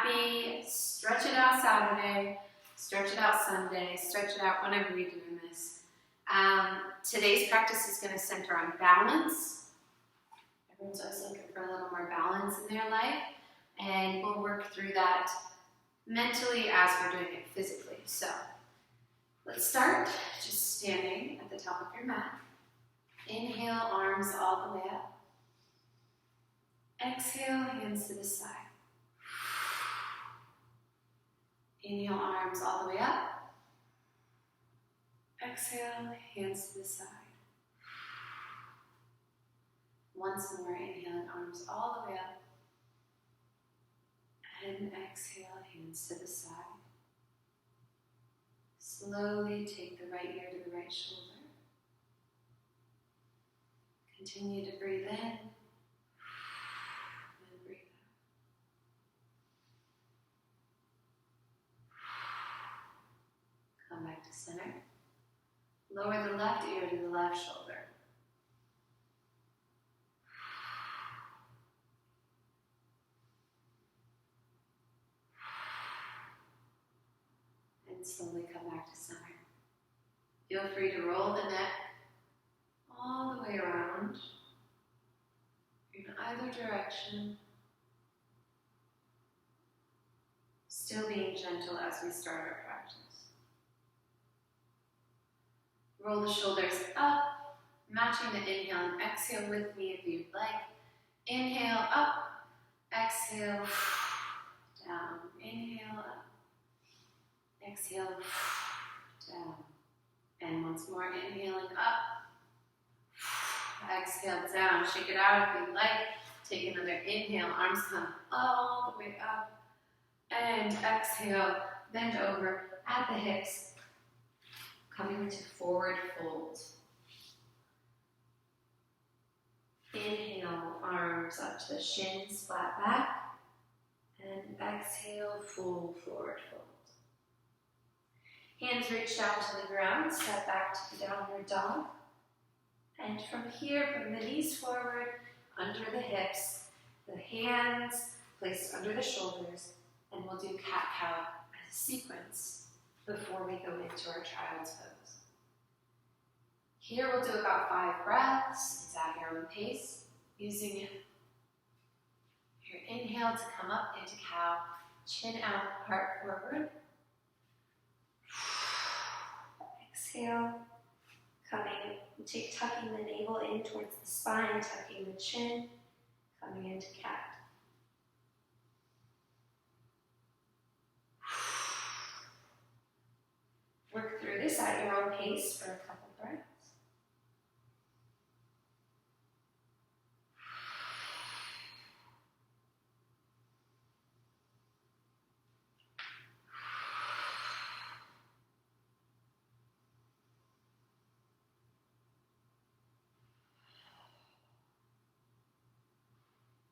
happy Stretch It Out Saturday, Stretch It Out Sunday, stretch it out whenever you're doing this. Today's practice is going to center on balance. Everyone's always looking for a little more balance in their life, and we'll work through that mentally as we're doing it physically. So let's start just standing at the top of your mat. Inhale, arms all the way up. Exhale, hands to the side. Inhale, arms all the way up. Exhale, hands to the side. Once more, inhale, arms all the way up. And exhale, hands to the side. Slowly take the right ear to the right shoulder. Continue to breathe in and breathe out. Come back to center. Lower the left ear to the left shoulder. And slowly come back to center. Feel free to roll the neck all the way around in either direction, still being gentle as we start our practice. Roll the shoulders up, matching the inhale and exhale with me if you'd like. Inhale up, exhale down, inhale up, exhale down, and once more, inhaling up. Exhale down, shake it out if you'd like. Take another inhale, arms come all the way up. And exhale, bend over at the hips, coming into forward fold. Inhale, arms up to the shins, flat back. And exhale, full forward fold. Hands reach down to the ground, step back to the downward dog. And from here, bring the knees forward, under the hips, the hands placed under the shoulders, and we'll do cat-cow as a sequence before we go into our child's pose. Here we'll do about 5 breaths. It's at your own pace, using your inhale to come up into cow, chin out, heart forward. Exhale, tucking the navel in towards the spine, tucking the chin, coming into cat. Work through this at your own pace for a couple breaths.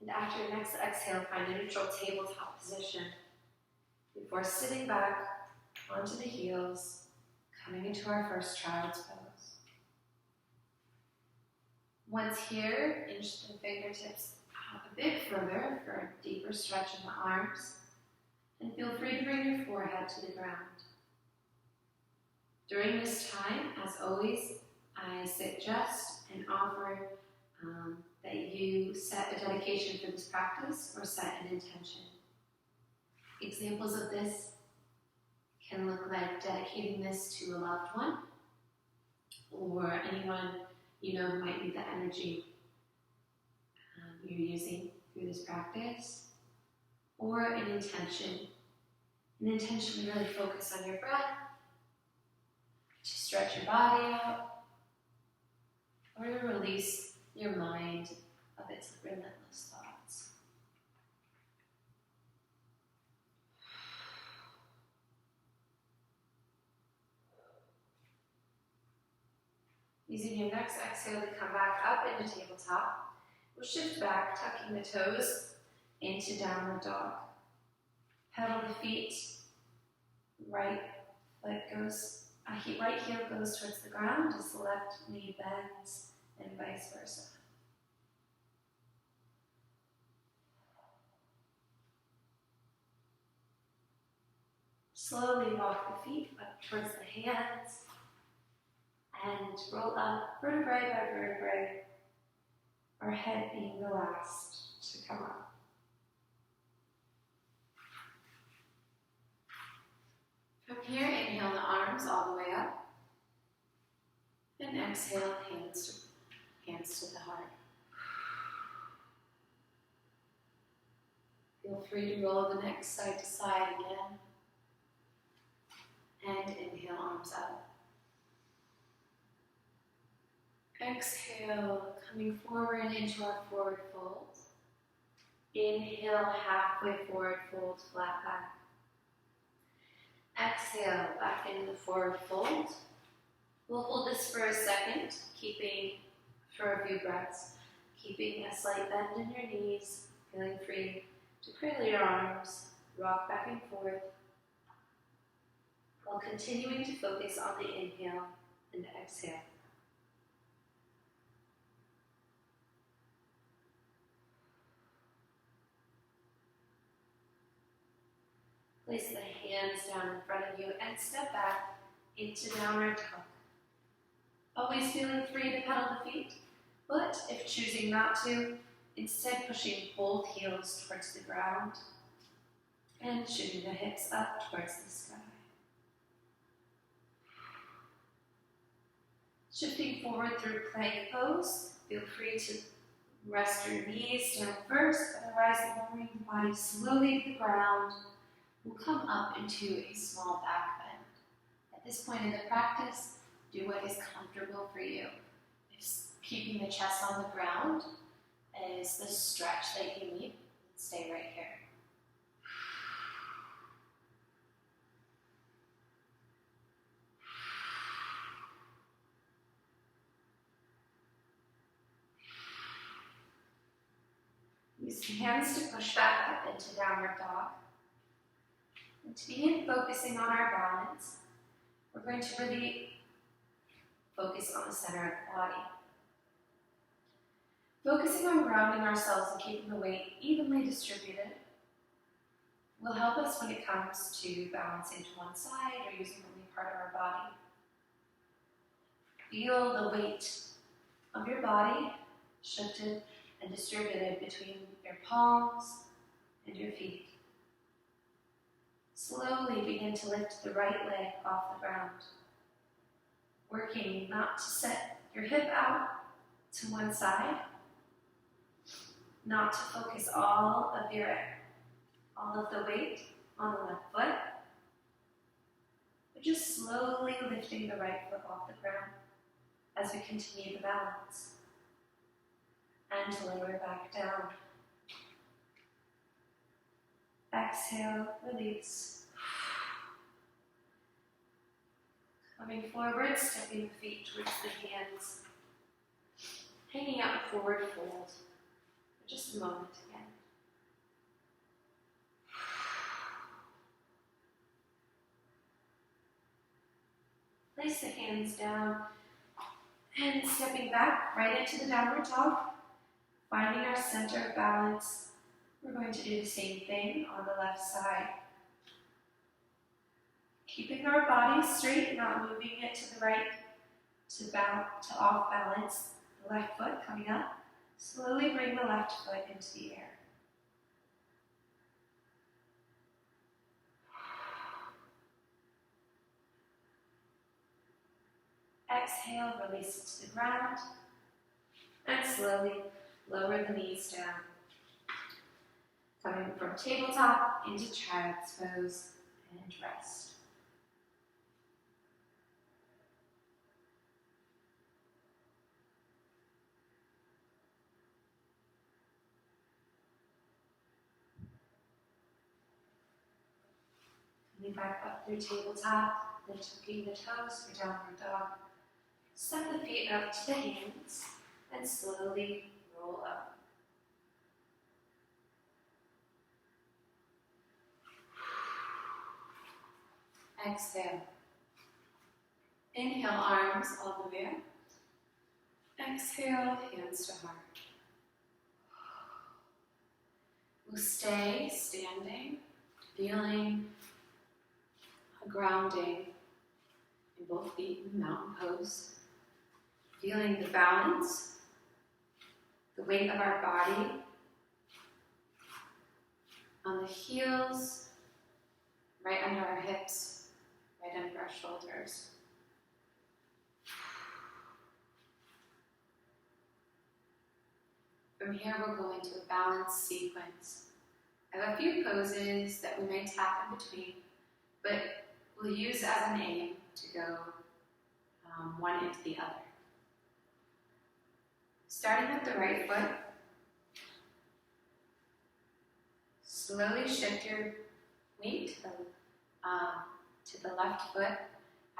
And after your next exhale, find a neutral tabletop position before sitting back onto the heels, coming into our first child's pose. Once here, inch the fingertips out a bit further for a deeper stretch in the arms, and feel free to bring your forehead to the ground. During this time, as always, I suggest and offer that you set a dedication for this practice or set an intention. Examples of this can look like dedicating this to a loved one or anyone you know who might need the energy you're using through this practice, or an intention. An intention to really focus on your breath, to stretch your body out, or to release your mind of its relentless thoughts. Using your next exhale to come back up into tabletop, we'll shift back, tucking the toes into downward dog. Pedal the feet, right heel goes towards the ground as the left knee bends, and vice versa. Slowly walk the feet up towards the hands and roll up vertebrae by vertebrae, our head being the last to come up. From here, inhale the arms all the way up, and exhale, hands to the heart. Feel free to roll the neck side to side again, and inhale, arms up. Exhale, coming forward into our forward fold. Inhale, halfway forward fold, flat back. Exhale, back into the forward fold. We'll hold this for a second, keeping for a few breaths, keeping a slight bend in your knees, feeling free to cradle your arms, rock back and forth, while continuing to focus on the inhale and exhale. Place the hands down in front of you and step back into downward dog. Always feeling free to pedal the feet, but if choosing not to, instead pushing both heels towards the ground and shooting the hips up towards the sky. Shifting forward through plank pose, feel free to rest your knees down first, otherwise lowering the body slowly to the ground. We'll come up into a small back bend. At this point in the practice, do what is comfortable for you. If keeping the chest on the ground is the stretch that you need, stay right here. Use the hands to push back up into downward dog. And to begin focusing on our balance, we're going to really focus on the center of the body. Focusing on grounding ourselves and keeping the weight evenly distributed will help us when it comes to balancing to one side or using only part of our body. Feel the weight of your body shifted and distributed between your palms and your feet. Slowly begin to lift the right leg off the ground, working not to set your hip out to one side, not to focus all of the weight on the left foot, but just slowly lifting the right foot off the ground as we continue the balance. And lower back down. Exhale, release. Coming forward, stepping the feet towards the hands. Hanging out in forward fold for just a moment again. Place the hands down and stepping back right into the downward dog. Finding our center of balance, we're going to do the same thing on the left side. Keeping our body straight, not moving it to the right to off balance. The left foot coming up. Slowly bring the left foot into the air. Exhale, release it to the ground. And slowly lower the knees down. Coming from tabletop into child's pose and rest. Coming back up through tabletop, then tucking the toes for downward dog. Step the feet up to the hands and slowly roll up. Exhale. Inhale, arms all the way up. Exhale, hands to heart. We'll stay standing, feeling a grounding in both feet in the mountain pose. Feeling the balance, the weight of our body on the heels, right under our hips, right under our shoulders. From here, we'll go into a balanced sequence. I have a few poses that we may tap in between, but we'll use as an aim to go one into the other. Starting with the right foot, slowly shift your weight to the left foot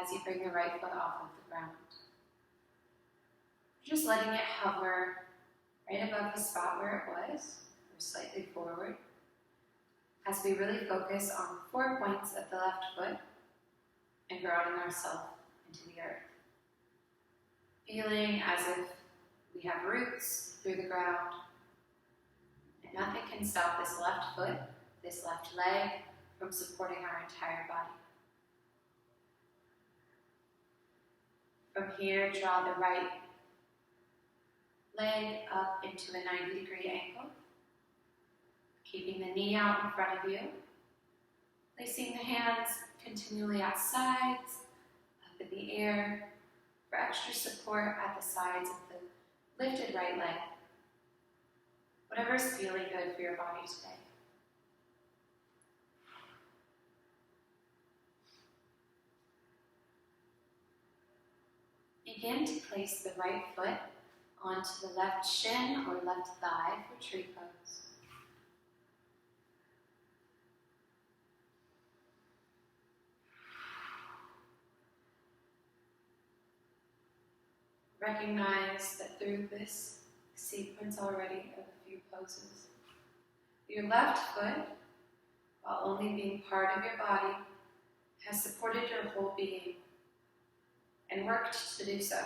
as you bring the right foot off of the ground. Just letting it hover right above the spot where it was, or slightly forward, as we really focus on 4 points of the left foot and grounding ourselves into the earth. Feeling as if we have roots through the ground, and nothing can stop this left foot, this left leg, from supporting our entire body. From here, draw the right leg up into a 90-degree angle, keeping the knee out in front of you, placing the hands continually at sides, up in the air, for extra support at the sides of the lifted right leg. Whatever is feeling good for your body today. Begin to place the right foot onto the left shin or left thigh for tree pose. Recognize that through this sequence already of a few poses, your left foot, while only being part of your body, has supported your whole being and worked to do so.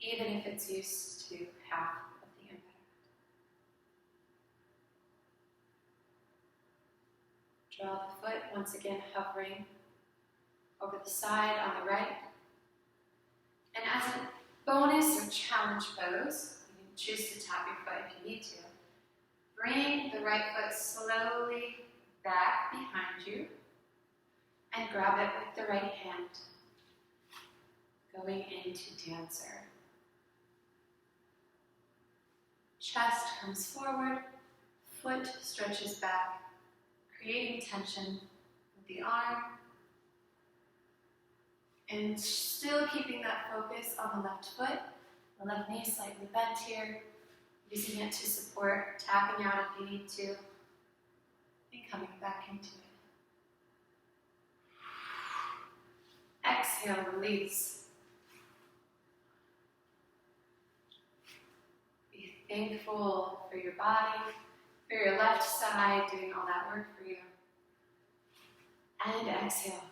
Even if it's used to half of the impact. Draw the foot, once again hovering over the side on the right. And as a bonus or challenge pose, you can choose to tap your foot if you need to. Bring the right foot slowly back behind you and grab it with the right hand, going into dancer. Chest comes forward, foot stretches back, creating tension with the arm, and still keeping that focus on the left foot, the left knee slightly bent here, using it to support, tapping out if you need to, and coming back into it. Exhale, release. Be thankful for your body, for your left side doing all that work for you. And exhale.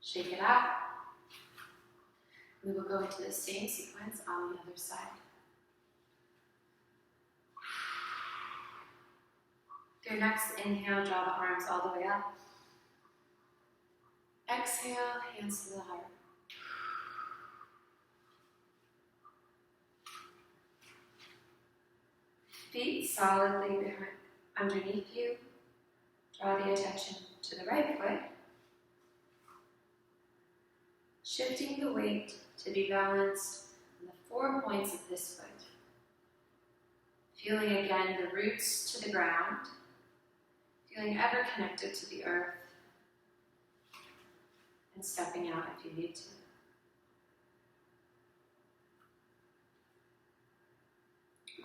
Shake it out. We will go into the same sequence on the other side. Your next inhale, draw the arms all the way up. Exhale, hands to the heart. Feet solidly underneath you. Draw the attention to the right foot. Shifting the weight to be balanced on the 4 points of this foot. Feeling again the roots to the ground. Feeling ever connected to the earth. And stepping out if you need to.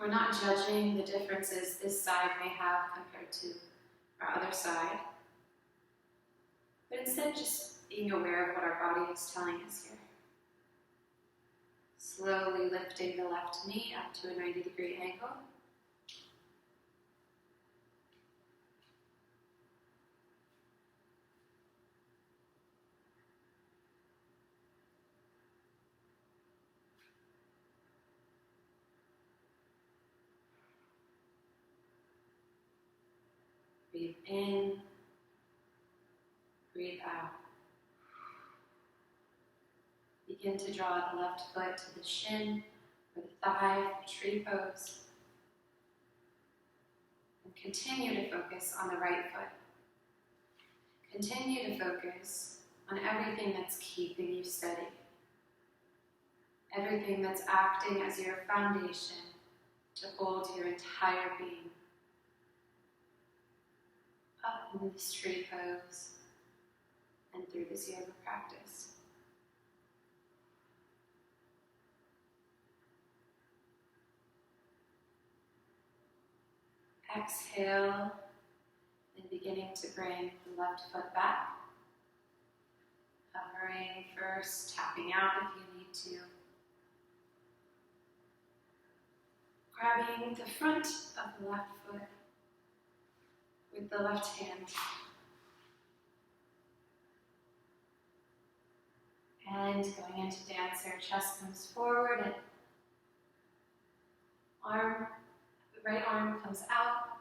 We're not judging the differences this side may have compared to our other side, but instead just being aware of what our body is telling us here. Slowly lifting the left knee up to a 90-degree angle. Breathe in, breathe out. Begin to draw the left foot to the shin or the thigh, the tree pose. And continue to focus on the right foot. Continue to focus on everything that's keeping you steady. Everything that's acting as your foundation to hold your entire being. Up into this tree pose and through this yoga practice. Exhale, and beginning to bring the left foot back. Hovering first, tapping out if you need to. Grabbing the front of the left foot with the left hand. And going into dancer, chest comes forward and the right arm comes out,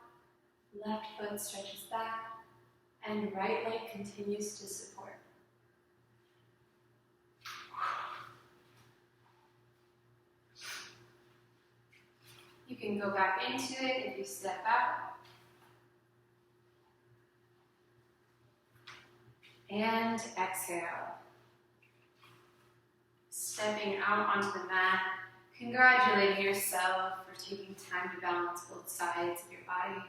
left foot stretches back, and right leg continues to support. You can go back into it if you step out. And exhale. Stepping out onto the mat, congratulating yourself for taking time to balance both sides of your body,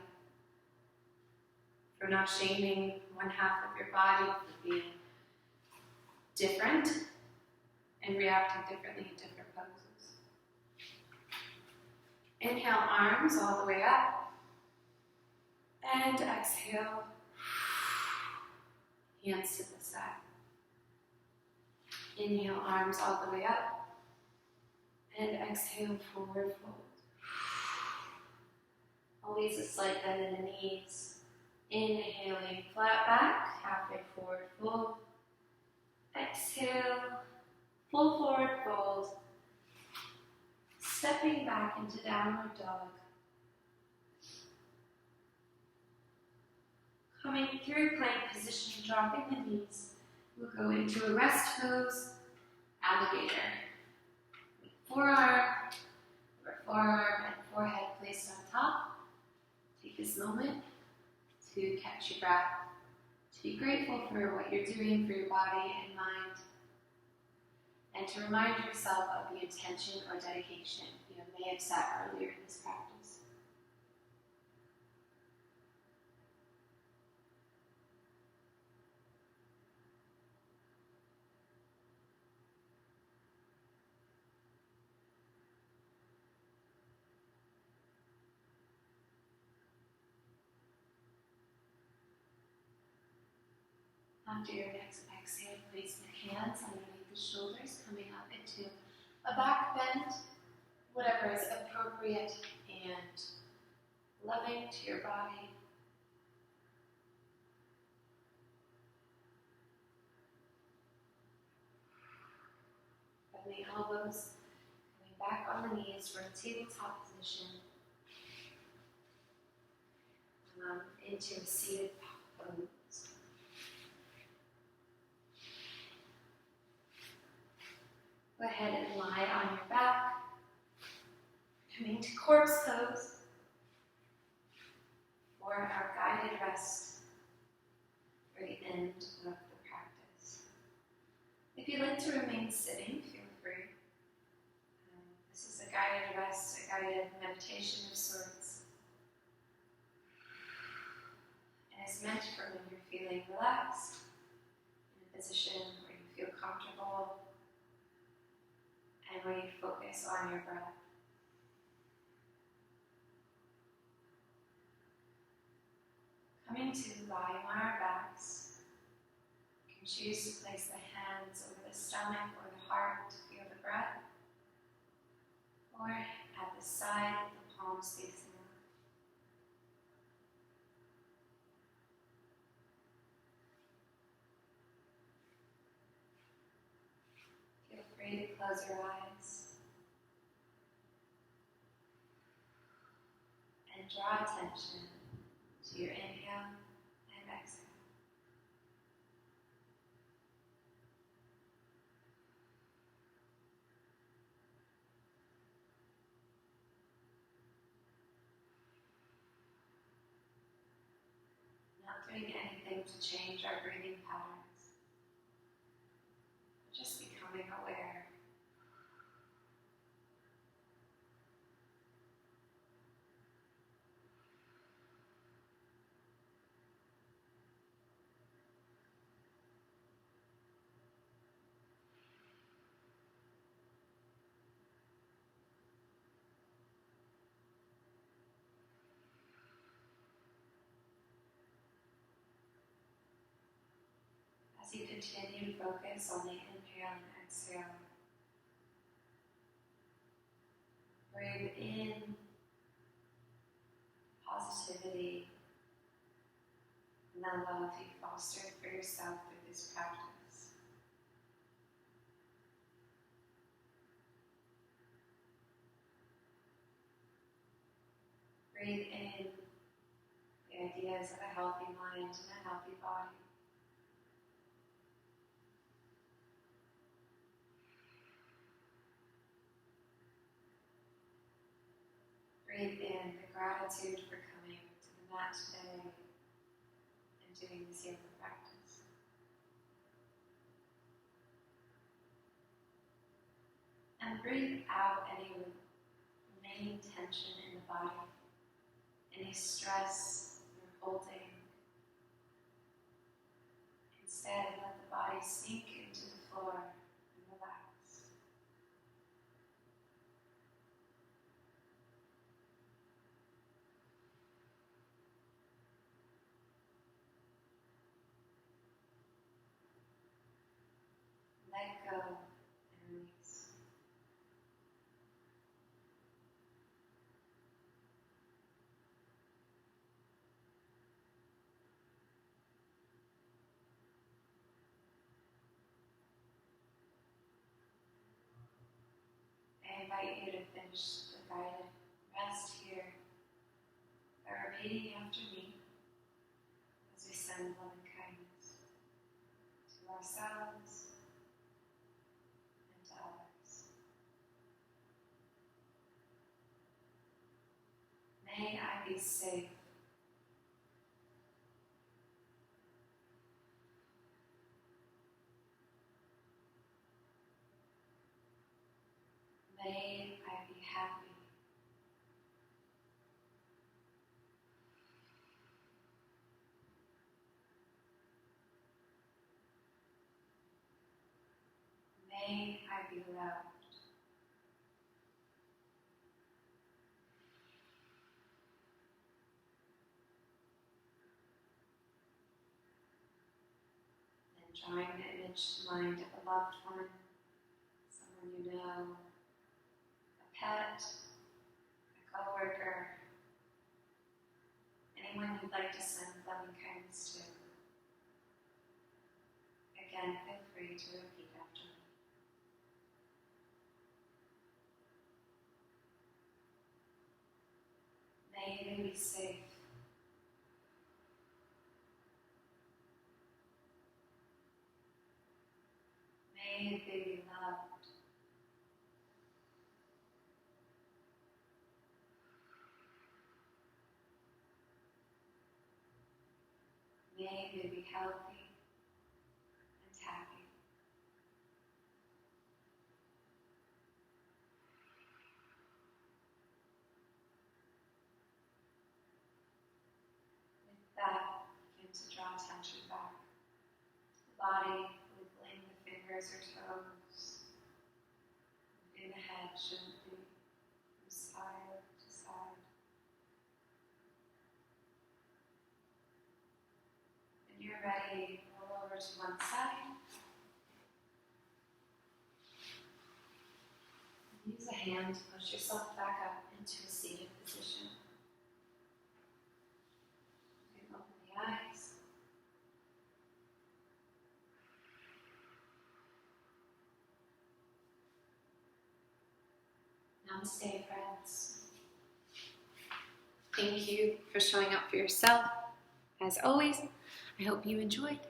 for not shaming one half of your body for being different and reacting differently in different poses. Inhale, arms all the way up, and exhale, hands to the side. Inhale, arms all the way up, and exhale, forward fold. Always a slight bend in the knees. Inhaling, flat back, halfway forward fold. Exhale, full forward fold. Stepping back into downward dog. Coming through plank position, dropping the knees. We'll go into a rest pose, alligator. With forearm and forehead placed on top. Take this moment to catch your breath, to be grateful for what you're doing for your body and mind, and to remind yourself of the intention or dedication you may have set earlier in this practice. After your next exhale, place the hands underneath the shoulders, coming up into a back bend, whatever is appropriate and loving to your body. Bend the elbows, coming back on the knees for a tabletop position. Into a seated pose. Go ahead and lie on your back, coming to corpse pose for our guided rest for the end of the practice. If you'd like to remain sitting, feel free. This is a guided rest, a guided meditation of sorts. And it's meant for when you're feeling relaxed, in a position where you feel comfortable, and where you focus on your breath. Coming to lie on our backs, you can choose to place the hands over the stomach or the heart to feel the breath, or at the side with the palms facing up. Feel free to close your eyes and draw attention to your inhale and exhale. Not doing anything to change our breathing patterns, but just becoming aware. As you continue to focus on the inhale and exhale, breathe in positivity and the love you fostered for yourself through this practice. Breathe in the ideas of a healthy mind and a healthy body. Breathe in the gratitude for coming to the mat today and doing this yoga practice. And breathe out any remaining tension in the body, any stress you're holding. Instead, let the body sink into the floor and relax. Let go and release. I invite you to finish the guided rest here by repeating after me as we send love and kindness to ourselves and to others. May I be safe. May I be happy. May I be loved. And drawing an image to mind of a loved one, someone you know, a pet, a coworker, anyone you'd like to send loving kindness to. Again, feel free to repeat after me. May they be safe. May they be loved. May they be healthy and happy. With that, begin to draw attention back to the body, wiggling the fingers or toes. Moving the head gently from side to side. When you're ready, roll over to one side. Use a hand to push yourself back up into a seated position. You can open the eyes. Namaste, friends. Thank you for showing up for yourself. As always, I hope you enjoyed.